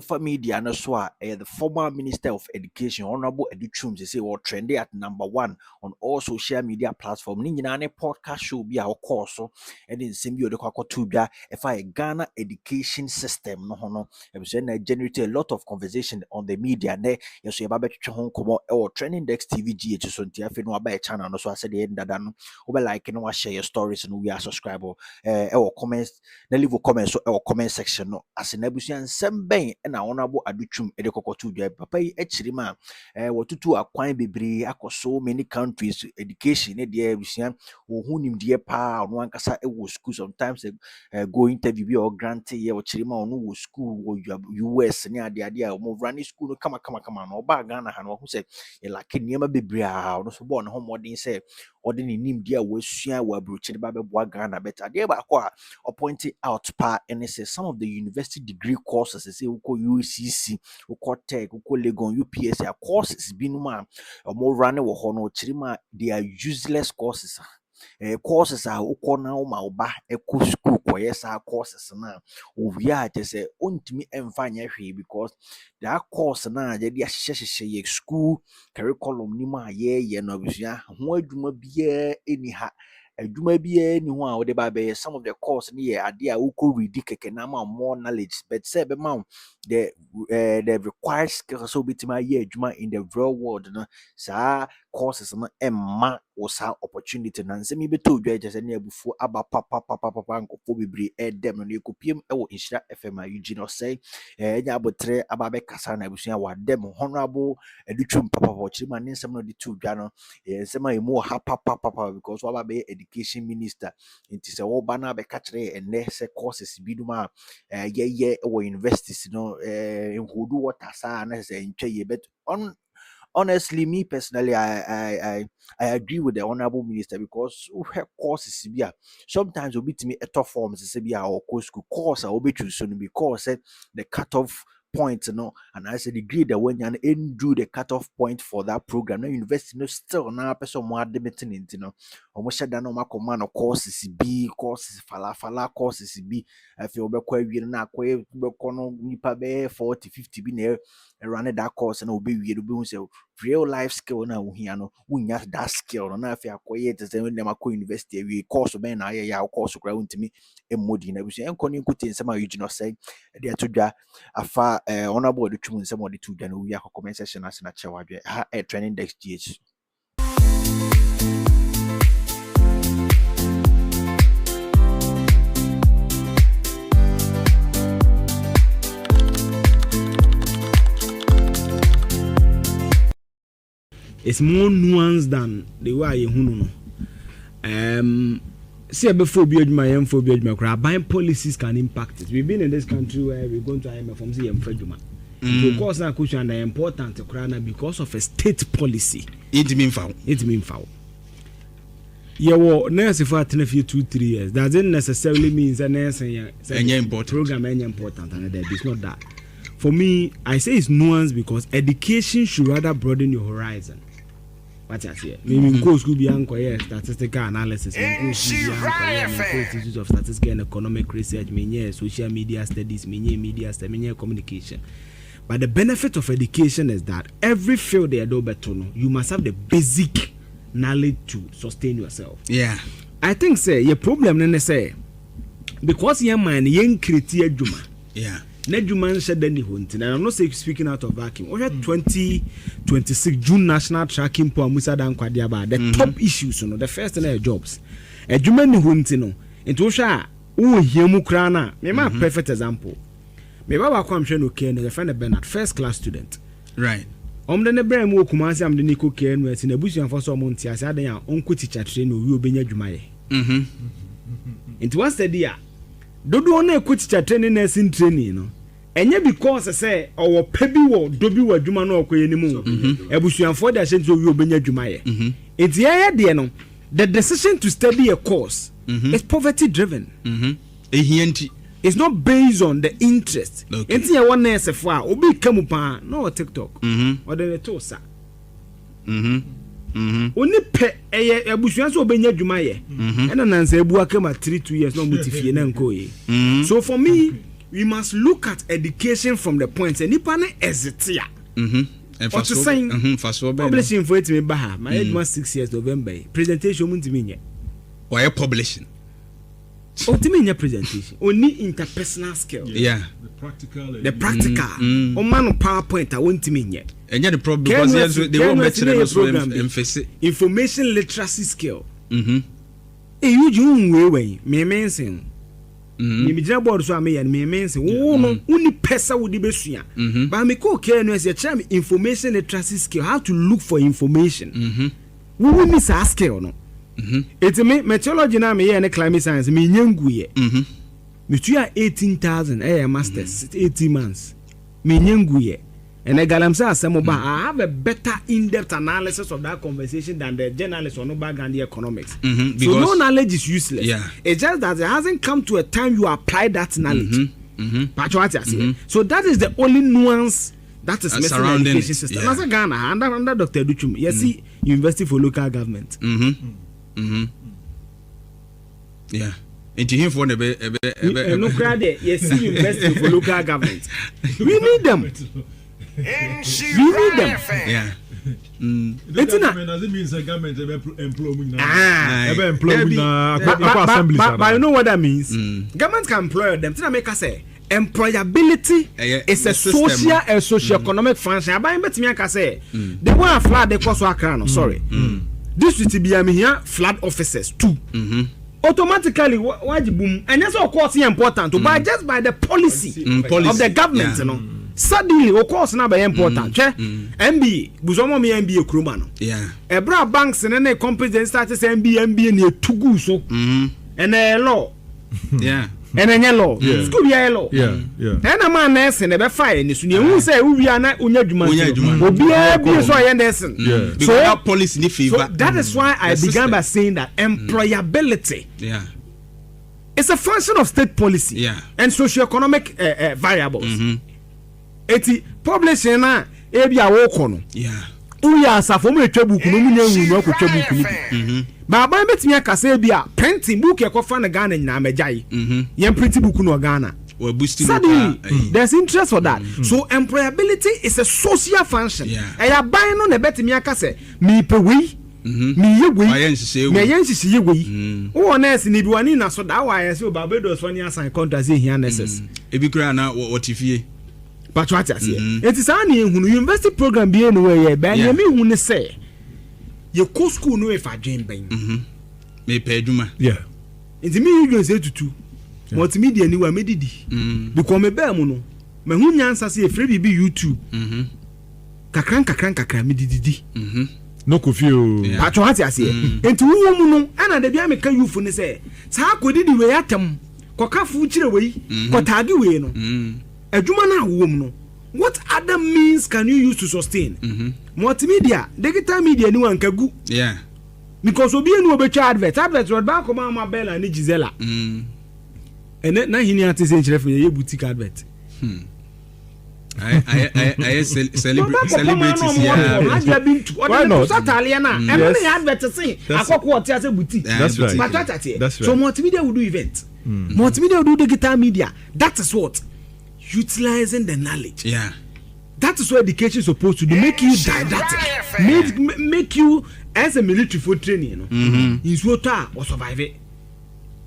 ufa media no so the former Minister of Education, Honorable Twum, say or trendy at #1 on all social media platforms. Ni nyina ne podcast show bi a okọ so and in nsem bi odekwa to bia if a Ghana education system no ho no e say na generate a lot of conversation on the media ne yeso yeba betwe ho nkomo or trending dex tv gh so ntia fe no aba channel no so ase de dada no we like no share your stories no we are subscribe or comments na leave comments so or comment section no ase na busia nsem ben na Honorable Twum edekwa to bia papa yi achirima wotutu akwan bebre akoso many countries education ne de busia who nimdeɛ pa no ankasa wo school sometimes go interview bi or grant ye o chirima ono wo school wo US ne ade a mo run school no kama no ba Ghana ha no hu se ye like niema bebre a no so bo no ho modern say ode ne nimdeɛ wo asua wo abrochi ba beboa Ghana better ade ba ko a point out pa and say some of the university degree courses say wo ko UCC wo ko tech wo ko Legon UPS courses bi no ma mo run wo ho no chirima they are useless courses courses are ukona uba eco school koyesa courses na ovia say ontimi emfanya hwe because that course na je dia hye school curriculum ni ma ye no abusua ho adwuma bia eni ha adwuma bia ni ho a wo de ba be some of the course ni ye ade a uko read keke na ma more knowledge but say be ma the required skills so bitima ye adwuma in the real world no sa courses no emma osa opportunity na nsemi beto dwa je se na abufu aba papa nkofo bebre dem no ekopiem ewo Nhyira FM Eugene Osei enya abotre aba be kasa na abusua wa dem Honorable Twum papa chirima ne nsem no de to dwa no nsem a emu ha papa because wa be education minister nti se wo ba na be ka kire enne se courses bi duma ye ewo universities no enhudu water sa na se ntwa ye bet honestly, me personally, I agree with the Honorable Minister because her courses be sometimes will be to me a tough forms or course I will be choosing because the cutoff point, and I said degree that when you do the cutoff point for that program, no university no still now person more limiting almost shut down my command of courses B courses fala courses B if you be na kwe nipa be 40-50 be run that course and obey we say real life skill na uhia no unya that skill no na afia akoye te say when dem akọ university we course be na ya course kra untimi emodi na busu enkoni nkuti nsem a Eugene say de atodwa afa Honorable Twum nsem odi tudwa na wi akọ comment section as na chewadwe ha training dex gh. It's more nuanced than the way you know. See before my phobia, buying policies can impact it. We've been in this country where we're going to IMF from the Freduma. So of course, now question are important to Krana because of a state policy. It mean foul. Yeah, well, nurse if I 2-3 years doesn't necessarily mean that nurse important program any important and it's not that. For me, I say it's nuanced because education should rather broaden your horizon. What I say, maybe go school beyond statistical analysis, Institute of Statistics and Economic Research, social media studies, media studies, communication. But the benefit of education is that every field they do better, you must have the basic knowledge to sustain yourself. Yeah, I think say your problem then say because your mind young create juma. Yeah. Nejuman said then and I'm not speaking out of vacuum. Over 2026 June national tracking po Musa Dan Kwadiaba. The top issues, the first and jobs. A Juman Huntino. Into Sha, Himukrana. Maybe a perfect example. Maybe I come to okay and friend of Bernard, first class student. Right. The brain will come and the Nico Ken was in a bush and for some months. I said, Uncle teacher train will be near Jumaye. Into one study. Dodo na teacher training nursing training no enye because say our pebi wo dobi wa adwuma na okoye ni mu ebusuanfo da hye nso wi obenya adwuma ye enti ya de no the decision to study a course is poverty driven it's not based on the interest enti ya one nurse fo a obi kamu pa no TikTok or the tosa oni pe abusuan so obenya adwuma ye ena nansa ebu akama 3-2 years no mutifie na nko ye so for me we must look at education from the point say nipa na ezitia what to saying publishing for it me ba my age was 6 years November presentation mun timi nye why publishing ultimate presentation only interpersonal skill the practical o man PowerPoint I won't mean yet and the problem because they won't mention information literacy skill Eugene way me mention me jina board so me mention no uni pesa wo di besua but me ko care no say try me information literacy skill how to look for information we miss a skill no it's me meteorology na me and climate science me nyanguye me tuya 18,000 masters 18 months me nyanguye and I galamsa asemo ba I have a better in-depth analysis of that conversation than the journalists on no background economics so no knowledge is useless it's just that it hasn't come to a time you apply that knowledge so that is the only nuance that is missing in the education system as a Ghana under Dr. Duchum you see University for Local Government yeah. Into him for the no credit. Yes, University for Local Government. We need them. We need them. Yeah. Doesn't mean the government employment but you know what that means? Government can employ them. Tina make us say employability is a social and socio-economic function. Abayin betimi aka say the one flood the cost Accra no sorry. This will be here flood officers too. Automatically boom and that's of course important but just by the policy of the government you know suddenly of course now by important MBA buzomo me MBA kroma no ebra banks and then competence started MBA near tugu so and law and then law school be law and a man nurse and be fire ni so ne hu say we are na unya djuma obi be so yen nurse so that policy ni favor so that is why I began by saying that employability it's a function of state policy and socio-economic variables eti publishing na e bia wo kono we are safo mo etwa buku no munya hu no akotwa buku ni baba betimi akasa bia printing book e kofa na Ghana nyina amejai yen print book no Ghana suddenly there's interest for that so employability is a social function e ya ban no na betimi akasa me pewi me yegwe me yenhihye yegwe wo na esi ni biwani na so da wa yesi Barbados funny assign contract say here necessary ebi kura na wotifie but what I say it is an university program be anywhere ba na me hu ne say ye ko school no e fa dwen ben me pa adwuma nti me yu say tutu multimedia ni wa medidi because me ba mu no me hu nyansa say e free bibi YouTube kakran medidi no kofio but what I say nti wo mu no ana da bia me ka youth ne say sa akodi di we atem kokafu kire we kotagi we no adwuma na wo mu no what other means can you use to sustain multimedia digital media ni wan kagu because obi enu obetwa advert road back come am Bella ni Gisela ene na hini ati say chiref ye boutique advert I celebrities why not Satalia na e no advert say akoko oti ase boutique that's right but so multimedia will do event multimedia will do digital media that is what utilizing the knowledge that is what education is supposed to do make you didactic make you as a military for training you know in swota or survive it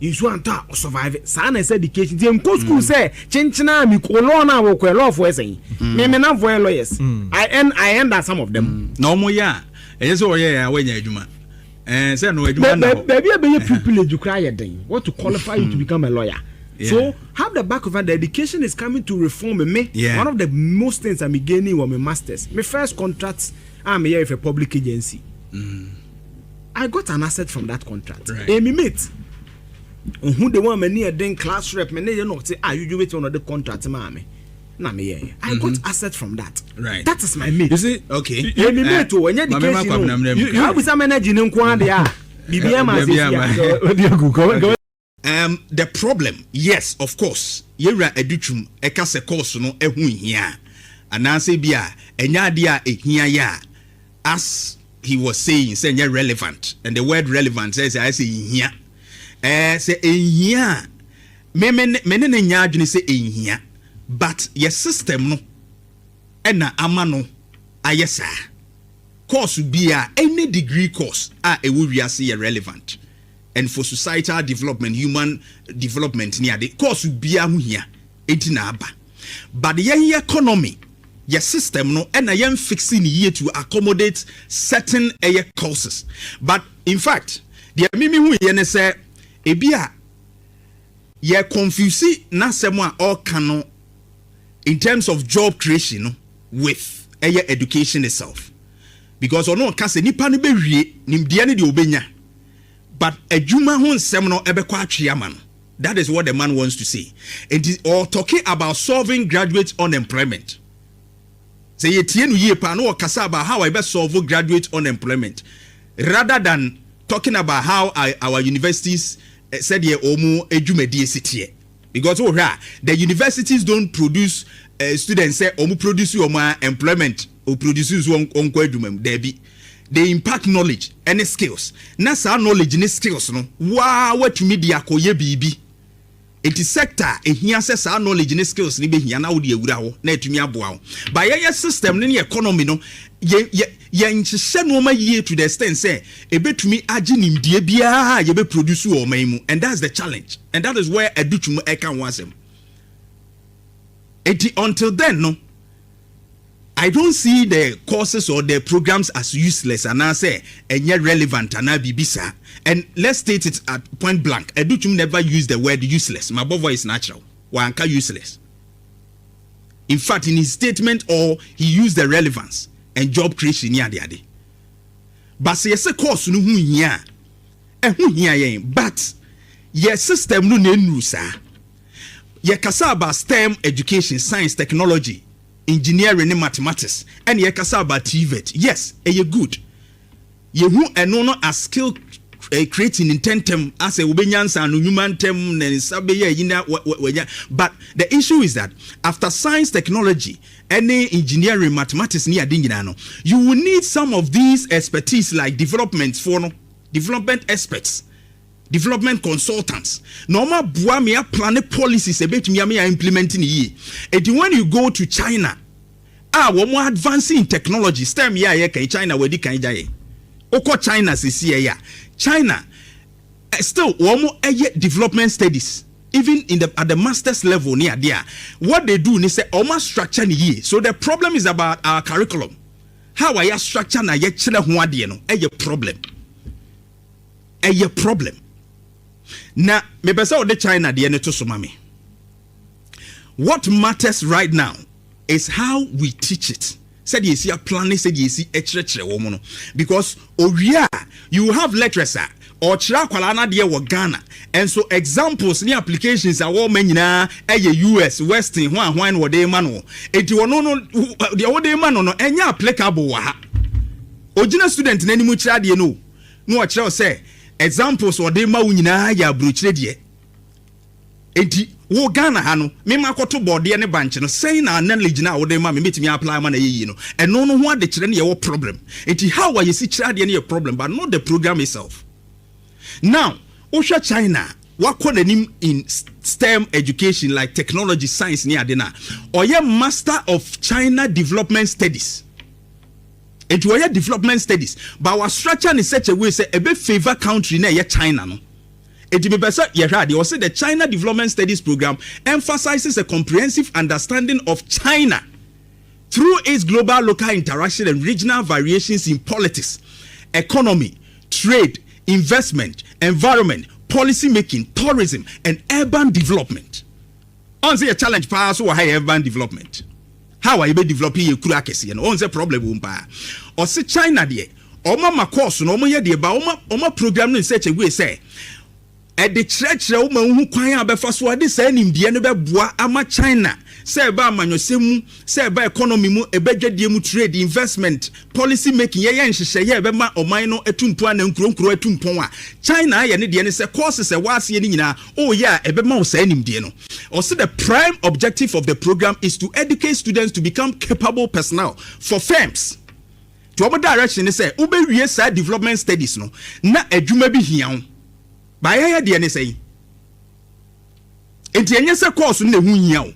in swanta or survive it sana is education dem go school say chinchina mi kolona wo kwelo for say me na voice lawyers I end that some of them no mo ya e so oye ya wanya adwuma say no adwuma na baby be privilege you cry den what to qualify you to become a lawyer. So have the back of that the education is coming to reform me. One of the most things I'm gaining was my masters. My first contract I'm here with a public agency. I got an asset from that contract. Me mate. Who the one me near den class rep me near not say you wait on the contract mommy. Na me here. I got asset from that. Right. That is my mate. You see? Okay. Me mate to when education. You have some energy in kwa dia. BBM the problem, yes, of course. Yera educhum ekase course no ehu hia. Ananse bia enya dia ehia ya. As he was saying, say relevant. And the word relevant says I say hia. Say ehia me ne nya adwene say ehia, but your system no ena amano ayesa course be any degree course ewu wiase relevant, and for societal development, human development near the course be a here etina aba, but the economy your system no and I am fixing here to accommodate certain courses. But in fact the mimi hu ye ne say ebia ye confuse na semwa all cano in terms of job creation with education itself, because ono ka se nipa no be wie nimdia ne de obenya, but adwuma ho nsem no ebekwa atweama no. That is what the man wants to say. It is all talking about solving graduate unemployment. Say ye tie no ye pa no kasa about how I best solve graduate unemployment, rather than talking about how our universities said ye omu edwumadi sitie, because the universities don't produce students say omu produce employment or produce onko edwumam debi. They impact knowledge and skills. Na sa knowledge and skills no what media ko ye bibi. It is sector ehia se sa knowledge and skills ni be hia na wo de awura ho na etumi aboa ho. Ba ye system ni economy no ye nhihye no ma ye to the extent say ebetumi agi nimdie bia ye be produce o man mu, and that's the challenge, and that is where edutumu eka ho asem. Until then no, I don't see the courses or the programs as useless and I say enye relevant and bibisa. And let's state it at point blank. Educhum never used the word useless. My boy is natural. Wanka useless. In fact, in his statement, or he used the relevance and job creation near the other. But say yes, course no hu hia. Hu hia yen. But your system no nenu sa. Ye kasa about STEM education, science, technology, engineering and mathematics, and ye kasa about TVET. Yes, ye good. Ye hu eno as skill creating in tentem as a ubenyansa and human tem and sabe yina. But the issue is that after science, technology, any engineering, mathematics near dingino, you will need some of these expertise like development experts, development consultants. Normal buamia plan policies a bit me implementing ye. And when you go to China, one more advancing in technology, STEM China where di kan jaye. Oko China sisi China still one more development studies, even in at the master's level near there. What they do is say almost structure ye. So the problem is about our curriculum. How are you structure na ye chile ho ade no? Problem. Problem. Na me pesa ode China de ne to so mame. What matters right now is how we teach it. Said you see a plan, said you see a woman. Because you have lecturers or Chirakwalana dear wa Ghana. And so examples ni applications are all men US, Western, Juan, what they mano. It you no the old day man no any applicable wa. Original student in any much no. No what say examples or they ma unina ya bruchre die. Enti wo Ghana ha no me makoto board ne banche no say na knowledge na wo dey ma me metimi apply ma na yi no eno no ho ade kire ne ye problem. Enti how are you see kire ade ne problem, but not the program itself. Now Osha China wako nanim in STEM education like technology, science ni ade na oye master of China development studies. It was development studies, but our structure in such a way say a bit favor country na ye China no. It be better you say the China Development Studies Program emphasizes a comprehensive understanding of China through its global local interaction and regional variations in politics, economy, trade, investment, environment, policy making, tourism, and urban development. On say a challenge pass or high urban development. How are you developing your kurakesi and on the problem or say China there or mama course no more ye ba oma program in such a way say at the church woman who kwan abefa so ade say nimdie no beboa ama China say ba amanyosem say ba economy mu ebedwadie mu trade investment policy making ye nhihye ye bema oman no etumpo na nkuro etumpon a China ye ne de ne say courses e waase ni nyina oh yeah ebema o say nimdie no or say the prime objective of the program is to educate students to become capable personnel for firms. To our direction say ube wie say development studies no na adwuma bi hia ho. By here the say enti enye se course na hu hia o,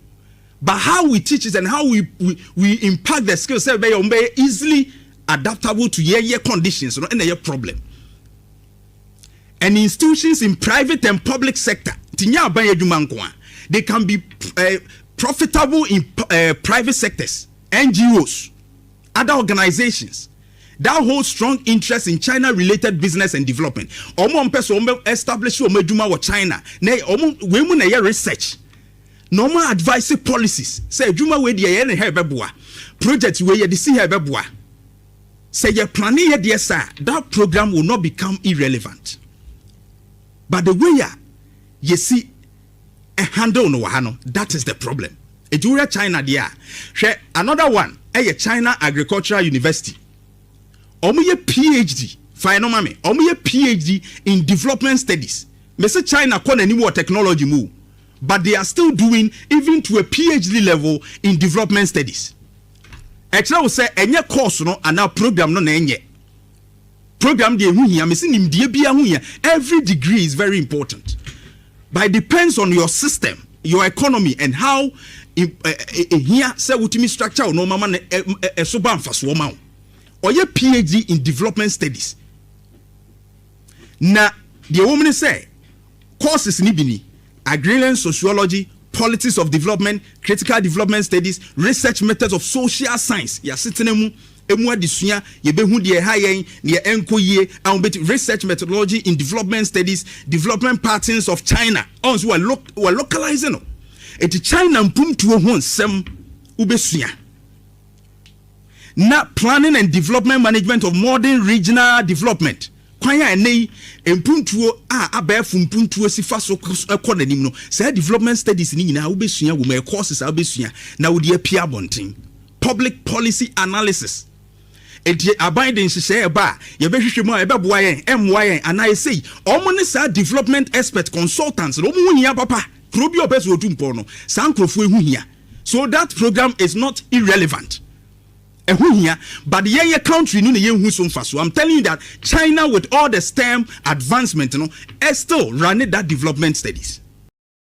but how we teach it and how we impact the skills say be easily adaptable to your conditions, no, and your problem. And institutions in private and public sector, they can be profitable in private sectors, NGOs, other organizations that hold strong interest in China-related business and development. Establish China. We research. Normal advice policies. Say Juma we the hebebua. Projects where you see hebebua. Say your planning here, sir. That program will not become irrelevant. But the way you see a handle no wahano, that is the problem. A Jura China dia. Another one, a China Agricultural University. Omuye PhD, final mame. Omuye PhD in development studies. Me say China kon any more technology move, but they are still doing even to a PhD level in development studies. Actually, we say any course no and our program no na enye. Program de hu hia me say nimdie bia hu hia. Every degree is very important. But it depends on your system, your economy, and how here say wutimi structure no mama so ba mfaso ma. Or your PhD in development studies. Na the woman say courses ni bini agrarian sociology, politics of development, critical development studies, research methods of social science. Ya sitene emu adisua ye behu de ha yen ne enkoye and research methodology in development studies, development patterns of China. Also we localizing no. Eti China mpumtuo ho nsem ubesua. Na planning and development management of modern regional development. Kwanya enei empuntuo abef mpuntuo sifa so ekonanim no. Say development studies ni nyina ubesua wo me courses ubesua na wo de apia bonten. Public policy analysis. Enti abiding share ba ye behwehwe mu ebeboa yen emwa yen ana say omo ne sa development expert consultants no mu hia papa krobi obeso otumpo no san krofo ehu hia. So that program is not irrelevant. But the year country no ye so mfaso. I'm telling you that China with all the STEM advancement is still running that development studies.